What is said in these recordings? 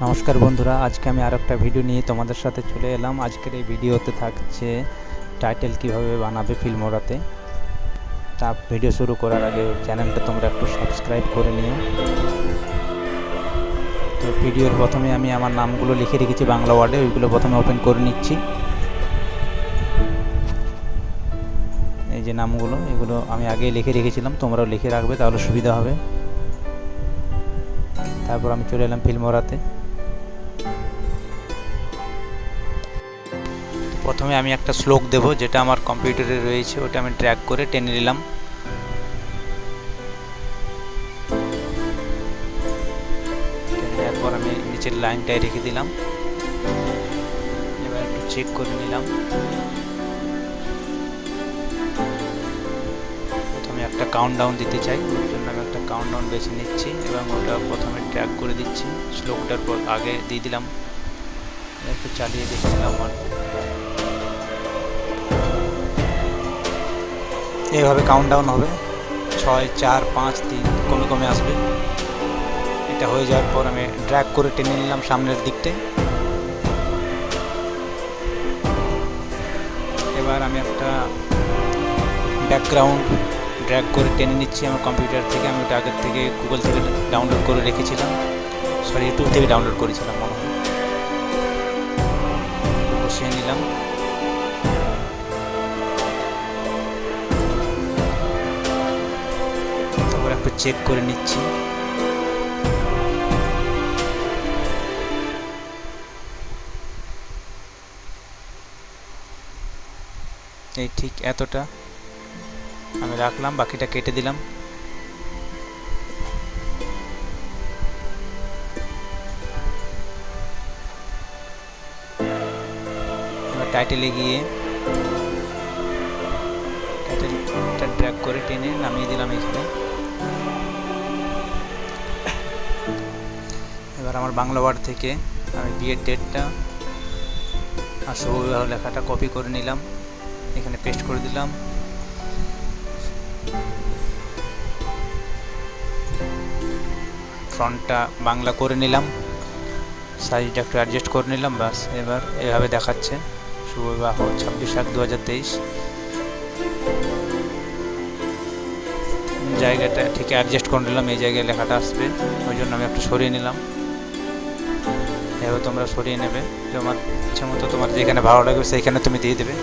নমস্কার বন্ধুরা, আজকে আমি আরেকটা ভিডিও নিয়ে তোমাদের সাথে চলে এলাম। আজকের এই ভিডিওতে থাকছে টাইটেল কিভাবে বানাবে ফিল্মোরাতে। তা ভিডিও শুরু করার আগে চ্যানেলটা তোমরা একটু সাবস্ক্রাইব করে নিও। তো ভিডিওর প্রথমে আমি আমার নামগুলো লিখে রেখেছি বাংলা ওয়ার্ডে, ওইগুলো প্রথমে ওপেন করে নিচ্ছি। এই যে নামগুলো, এগুলো আমি আগেই লিখে রেখেছিলাম, তোমরাও লিখে রাখবে, তাহলে সুবিধা হবে। তারপর আমি চলে এলাম ফিল্মোরাতে। প্রথমে আমি একটা শ্লোক দেব, যেটা আমার কম্পিউটারে রয়েছে, ওটা আমি ড্র্যাগ করে টেনে নিলাম। এরপর আমি নিচের লাইনটায় রেখে দিলাম। এবার একটু চেক করে নিলাম। প্রথমে একটা কাউন্টডাউন দিতে চাই, ওর জন্য আমি একটা কাউন্টডাউন বেছে নিচ্ছি এবং ওটা প্রথমে ড্র্যাগ করে দিচ্ছি, শ্লোকটার পর আগে দিয়ে দিলাম। একটু চালিয়ে দেখে নিলাম। এইভাবে কাউন্টডাউন হবে, 6, 4, 5, 3 কমে কমে আসবে। এটা হয়ে যাওয়ার পর আমি ড্র্যাগ করে টেনে নিলাম সামনের দিকটায়। এবার আমি একটা ব্যাকগ্রাউন্ড ড্র্যাগ করে টেনে নিচ্ছি আমার কম্পিউটার থেকে। আমি ওটা আগের থেকে গুগল থেকে ডাউনলোড করে রেখেছিলাম, সরি ইউটিউব থেকে ডাউনলোড করেছিলাম মনে হয়। বসিয়ে নিলাম। তারপর একটু চেক করে নিচ্ছি। এই ঠিক এতটা আমি রাখলাম, বাকিটা কেটে দিলাম। এবার টাইটেলে গিয়ে টাইটেলটা ড্র্যাগ করে টেনে নামিয়ে দিলাম এখানে। এবার আমার বাংলা ওয়ার্ড থেকে আমি বিয়ের ডেটটা আর শুভ বিবাহ লেখাটা কপি করে নিলাম, এখানে পেস্ট করে দিলাম। ফ্রন্টটা বাংলা করে নিলাম, সাইজটা একটু অ্যাডজাস্ট করে নিলাম, বাস। এবার এভাবে দেখাচ্ছে শুভ বিবাহ 26/7/2023। জায়গাটা ঠিক অ্যাডজাস্ট করে নিলাম, এই জায়গায় লেখাটা আসবে, ওই জন্য আমি একটু সরিয়ে নিলাম। এভাবে তোমরা সরিয়ে নেবে, তোমার ইচ্ছা মতো, তোমার যেখানে ভালো লাগবে সেইখানে তুমি দিয়ে দেবে।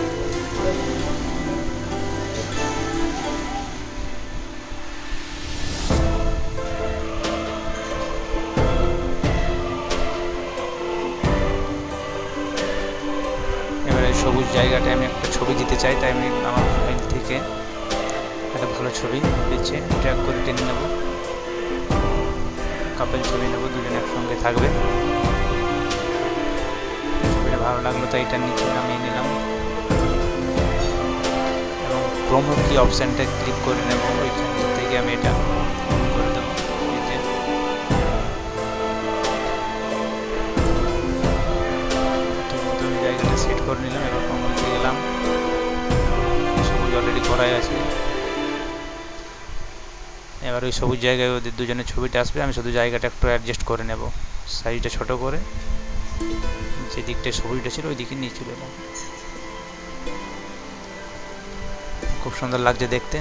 এবারে সবুজ জায়গাটায় আমি একটা ছবি দিতে চাই, তাই আমি আমার ফাইল থেকে একটা ভালো ছবি বেছে ড্র্যাগ করে টেনে নেব। কাপেল ছবি নেব, দুজনে একসঙ্গে থাকবে। ছবিটা ভালো লাগলো তাই এটা নিচে নামিয়ে নিলাম এবং প্রোমো কি অপশানটা ক্লিক করে নেব, ওইখান থেকে আমি এটা করে দেবো। এই যে তুমি জায়গাটা সেট করে নিলাম। এবার প্রোমোতে গেলাম, সবুজ অলরেডি করাই আছে। এবার ওই সবুজ জায়গায় ওদের দুজনের ছবিটা আসবে, আমি শুধু জায়গাটা একটু অ্যাডজাস্ট করে নেব, সাইজটা ছোট করে, যে দিকটায় সবুজটা ছিল ওই দিকে নিয়ে চলে এলাম। খুব সুন্দর লাগছে দেখতে।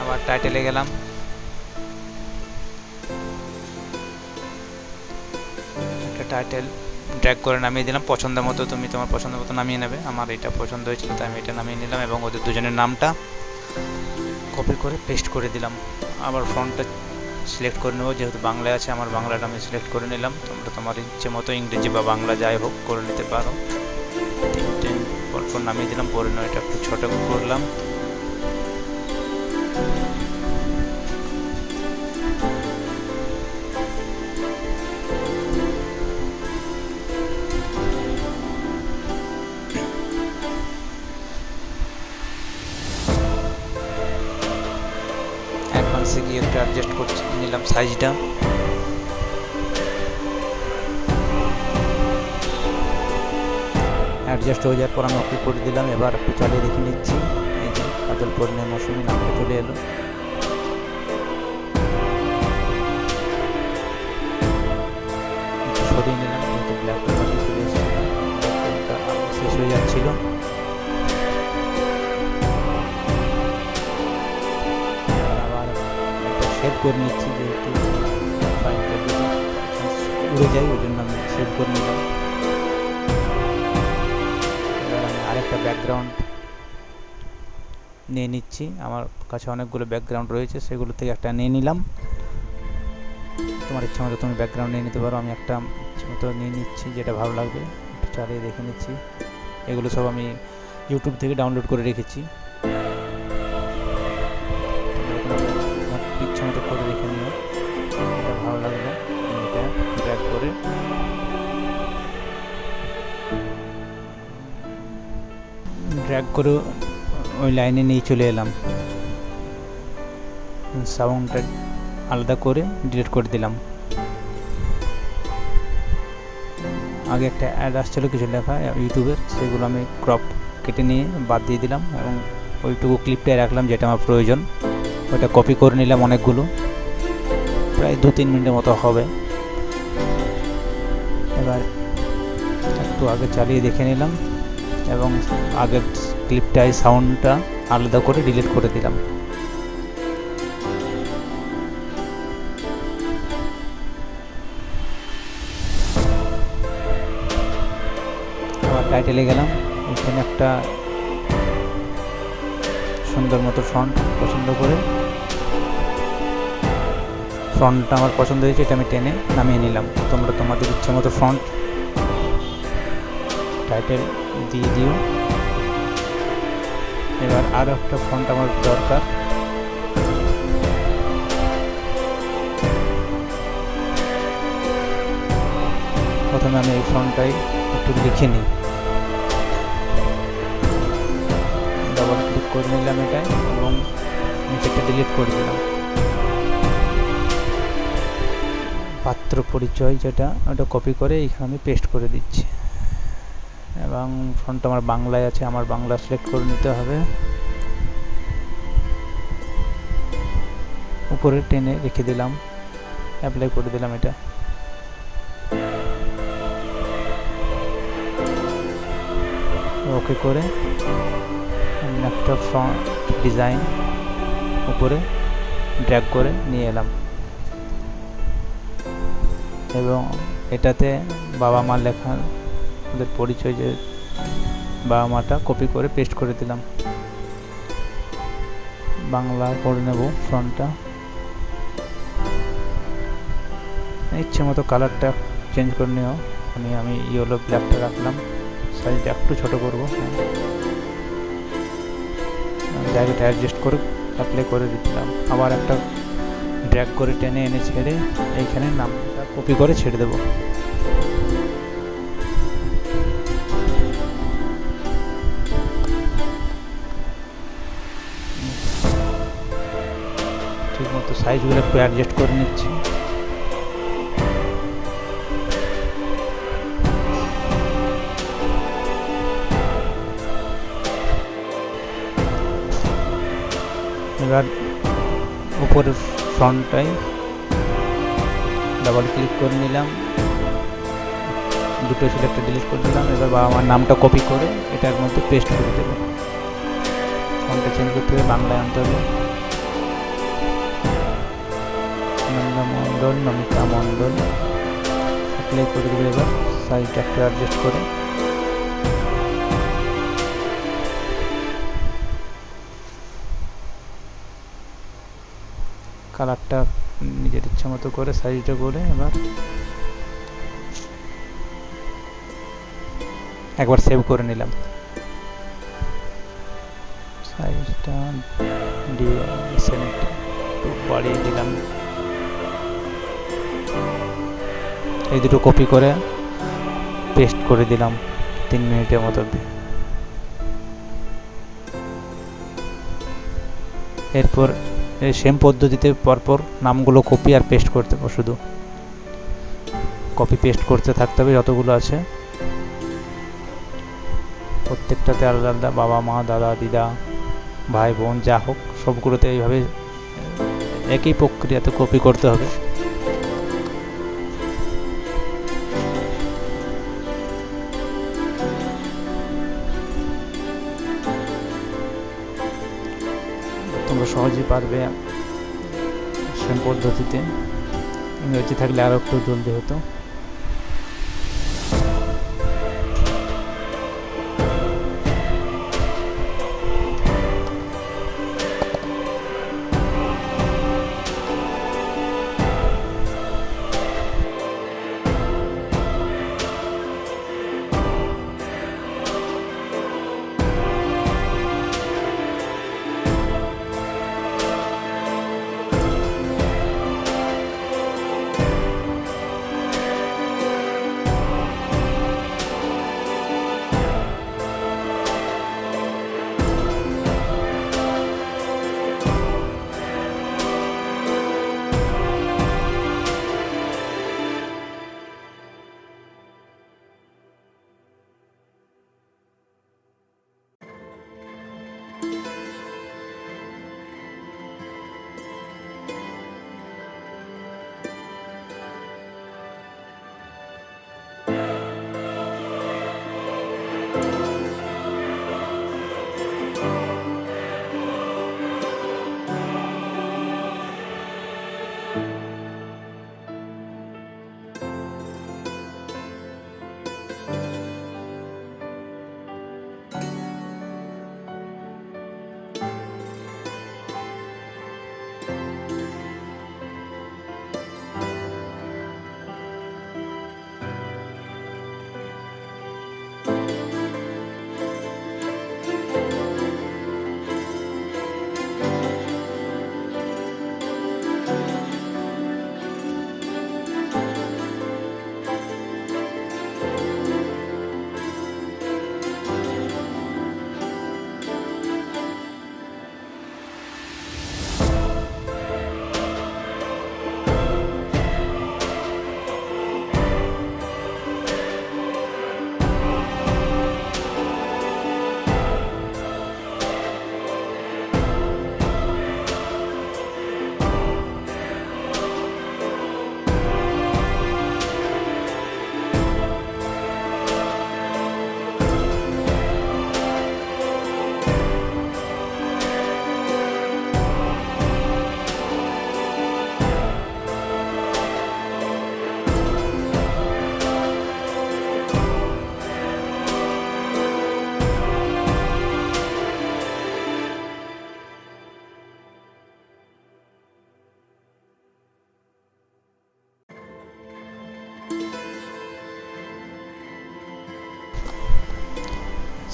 আবার টাইটেলে গেলাম, একটা টাইটেল ড্র্যাগ করে নামিয়ে দিলাম। পছন্দ মতো তুমি তোমার পছন্দ মতো নামিয়ে নেবে, আমার এটা পছন্দ হয়েছিল তাই আমি এটা নামিয়ে নিলাম এবং ওদের দুজনের নামটা কপি করে পেস্ট করে দিলাম। আবার ফ্রন্টটা সিলেক্ট করে নেবো, যেহেতু বাংলায় আছে আমার বাংলাটা আমি সিলেক্ট করে নিলাম। তোমরা তোমার ইচ্ছে মতো ইংরেজি বা বাংলা যাই হোক করে নিতে পারো। তিনটে পরপর নামিয়ে দিলাম, পরে নয়টা একটু ছোট করলাম। অ্যাডভান্সে গিয়ে একটু অ্যাডজাস্ট করে নিলাম সাইজটা। অ্যাডজাস্ট হয়ে যাওয়ার পর আমি ওকে করে দিলাম। এবার একটু চালিয়ে দেখে নিচ্ছি। এই যে কাজল পূর্ণিমা মৌসুমী নামটা চলে এলো। সরিয়ে নিলাম যেহেতু ব্ল্যাকটা চলে এসেছিল, শেষ হয়ে যাচ্ছিল। আবার একটা সেভ করে নিচ্ছি যেহেতু ফাইলটা যদি উড়ে যায় ওই জন্য আমি সেভ করে নিলাম। এবার আমি আরেকটা ব্যাকগ্রাউন্ড নিয়ে নিচ্ছি। আমার কাছে অনেকগুলো ব্যাকগ্রাউন্ড রয়েছে, সেগুলো থেকে একটা নিয়ে নিলাম। তোমার ইচ্ছা মতো তুমি ব্যাকগ্রাউন্ড নিয়ে নিতে পারো। আমি একটা ইচ্ছা মতো নিয়ে নিচ্ছি যেটা ভালো লাগবে, একটু চালিয়ে দেখে নিচ্ছি। এগুলো সব আমি ইউটিউব থেকে ডাউনলোড করে রেখেছি, ইচ্ছা মতো করে দেখে নিও, এটা ভালো লাগবে। এটা ড্র্যাগ করে ওই লাইনে নিয়ে চলে এলাম। সাউন্ডটা আলাদা করে ডিলিট করে দিলাম। আগে একটা অ্যাড আসছিলো কিছু লেখা ইউটিউবের, সেগুলো আমি ক্রপ কেটে নিয়ে বাদ দিয়ে দিলাম এবং ওইটুকু ক্লিপটাই রাখলাম যেটা আমার প্রয়োজন। ওটা কপি করে নিলাম অনেকগুলো, প্রায় 2-3 মিনিটের মতো হবে। এবার একটু আগে চালিয়ে দেখে নিলাম এবং আগের ক্লিপটাই সাউন্ডটা আলাদা করে ডিলিট করে দিলাম। আবার টাইটেলে গেলাম, এখানে একটা সুন্দর মতো ফন্ট পছন্দ করে, ফন্টটা আমার পছন্দ হয়েছে, এটা আমি টেনে নামিয়ে নিলাম। তোমরা তোমাদের ইচ্ছে মতো ফন্ট টাইটেল দিয়ে দিও। এবার আরও একটা ফন্ট আমার দরকার, প্রথমে আমি এই ফন্টটাই একটু লিখে নিই। ডবল ক্লিক করে নিলাম এটাই এবং নিচেটা ডিলিট করে দিলাম। পাত্র পরিচয় যেটা, ওটা কপি করে এখানে আমি পেস্ট করে দিচ্ছি এবং ফন্টটা আমার বাংলায় আছে, আমার বাংলা সিলেক্ট করে নিতে হবে। উপরে টেনে রেখে দিলাম, অ্যাপ্লাই করে দিলাম। এটা ওকে করে একটা ফন্ট ডিজাইন উপরে ড্র্যাগ করে নিয়ে এলাম এবং এটাতে বাবা মা লেখা, ওদের পরিচয় যে বাবা মাটা কপি করে পেস্ট করে দিলাম। বাংলা করে নেব ফন্টটা, ইচ্ছে মতো কালারটা চেঞ্জ করে নিও। আমি ইয়েলো ব্ল্যাকটা রাখলাম, সাইজটা একটু ছোট করব, জায়গাটা অ্যাডজাস্ট করে অ্যাপ্লাই করে দিলাম। আবার একটা ড্র্যাগ করে টেনে এনে ছেড়ে এইখানে নামটা কপি করে ছেড়ে দেব। ঠিক মতো সাইজগুলো একটু অ্যাডজাস্ট করে নিচ্ছি। এবার উপরের ফ্রন্টটাই ডাবল ক্লিক করে নিলাম, দুটো সিলেক্টে ডিলিট করে দিলাম। এবার বাবা মার নামটা কপি করে এটার মধ্যে পেস্ট করে দেব। ফন্টটা চেঞ্জ করতে হবে, বাংলায় আনতে হবে। নন্দা মণ্ডল, নমিতা মণ্ডল অ্যাপ্লাই করে দেবে। এবার সাইজটা একটু অ্যাডজাস্ট করে কালারটা নিজের ইচ্ছা মতো করে সাইজটা করে এবার একবার সেভ করে নিলাম। সাইজটা একটু বাড়িয়ে দিলাম। এই দুটো কপি করে পেস্ট করে দিলাম 3 মিনিটের মতো। এরপর এই সেম পদ্ধতিতে পরপর নামগুলো কপি আর পেস্ট করতে হবে, শুধু কপি পেস্ট করতে থাকতে হবে যতগুলো আছে। প্রত্যেকটাতে আলাদা আলাদা বাবা মা দাদা দিদা ভাই বোন যা হোক সবগুলোতে এইভাবে একই প্রক্রিয়াতে কপি করতে হবে। তোমরা সহজেই পারবে সেম পদ্ধতিতে। ইংরেজি থাকলে আরও একটু জলদি হতো।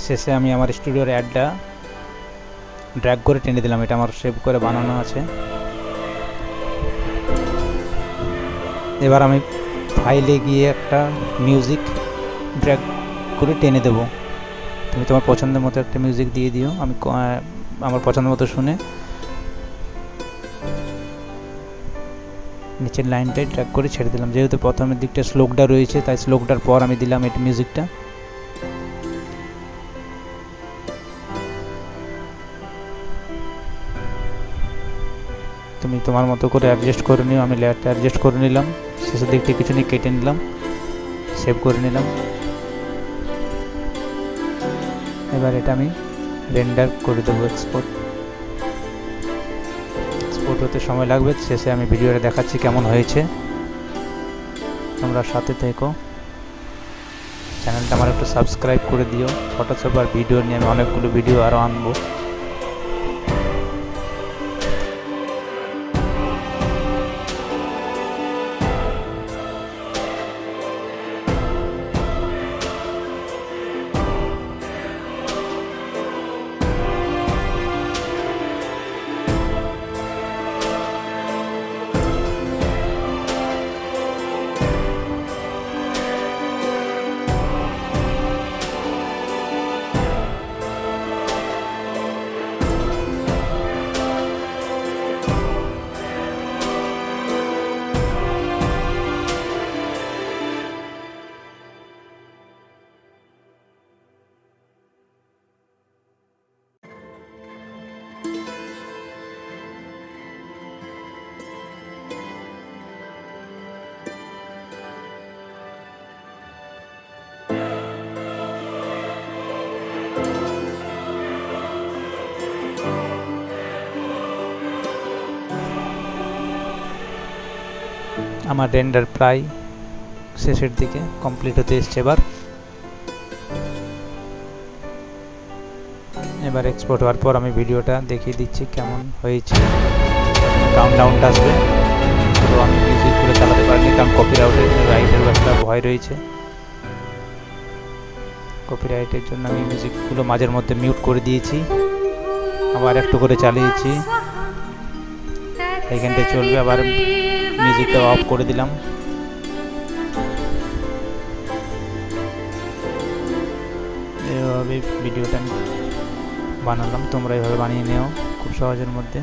শেষে আমি আমার স্টুডিওর অ্যাডটা ড্র্যাগ করে টেনে দিলাম। এটা আমার সেভ করে বানানো আছে। এবার আমি ফাইলে গিয়ে একটা মিউজিক ড্র্যাগ করে টেনে দেব। তুমি তোমার পছন্দের মতো একটা মিউজিক দিয়ে দিও। আমি আমার পছন্দের মতো শুনে নিচের লাইনটাই ড্র্যাগ করে ছেড়ে দিলাম। যেহেতু প্রথমের দিকটা স্লোকটা রয়েছে তাই স্লোকটার পর আমি দিলাম এটা মিউজিকটা। তুমি তোমার মতো করে অ্যাডজাস্ট করে নিও। আমি লেয়ারটা অ্যাডজাস্ট করে নিলাম। শেষের দিকটা কিছু নিয়ে কেটে নিলাম, সেভ করে নিলাম। এবার এটা আমি রেন্ডার করে দেবো। এক্সপোর্ট হতে সময় লাগবে। শেষে আমি ভিডিওটা দেখাচ্ছি কেমন হয়েছে। তোমরা সাথে থেকো। চ্যানেলটা আমার একটু সাবস্ক্রাইব করে দিও। ফটোশপ আর ভিডিও নিয়ে আমি অনেকগুলো ভিডিও আরও আনবো। আমার রেন্ডার প্রায় শেষের দিকে কমপ্লিট হতে এসছে। এবার এক্সপোর্ট হওয়ার পর আমি ভিডিওটা দেখিয়ে দিচ্ছি কেমন হয়েছে। কাউন্টডাউনটা আসবে, তো আমি মিউজিকগুলো চালাতে পারিনি কারণ কপিরাইটের একটা ভয় রয়েছে। কপিরাইটের জন্য আমি মিউজিকগুলো মাঝের মধ্যে মিউট করে দিয়েছি, আবার একটু করে চালিয়েছি। এইখানটায় চলবে, আবার মিউজিকটা অফ করে দিলাম। এভাবে ভিডিওটা আমি বানালাম, তোমরা এইভাবে বানিয়ে নিও খুব সহজের মধ্যে।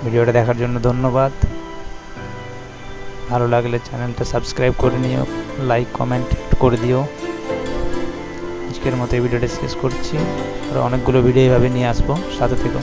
ভিডিওটা দেখার জন্য ধন্যবাদ। ভালো লাগলে চ্যানেলটা সাবস্ক্রাইব করে নিও, লাইক কমেন্ট করে দিও। আজকের মতো এই ভিডিওটা শেষ করছি, আর অনেকগুলো ভিডিও এভাবে নিয়ে আসবো, সাথে থেকো।